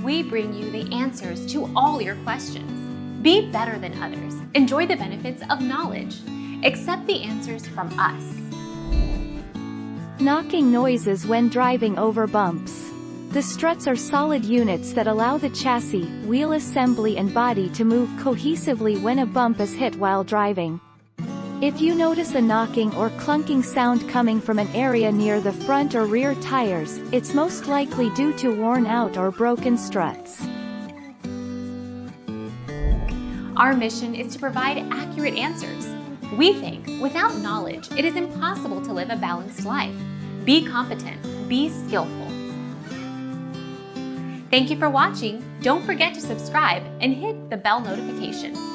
we bring you the answers to all your questions. Be better than others. Enjoy the benefits of knowledge. Accept the answers from us. Knocking noises when driving over bumps. The struts are solid units that allow the chassis, wheel assembly and body to move cohesively when a bump is hit while driving. If you notice a knocking or clunking sound coming from an area near the front or rear tires, it's most likely due to worn out or broken struts. Our mission is to provide accurate answers. We think without knowledge, it is impossible to live a balanced life. Be competent, be skillful. Thank you for watching. Don't forget to subscribe and hit the bell notification.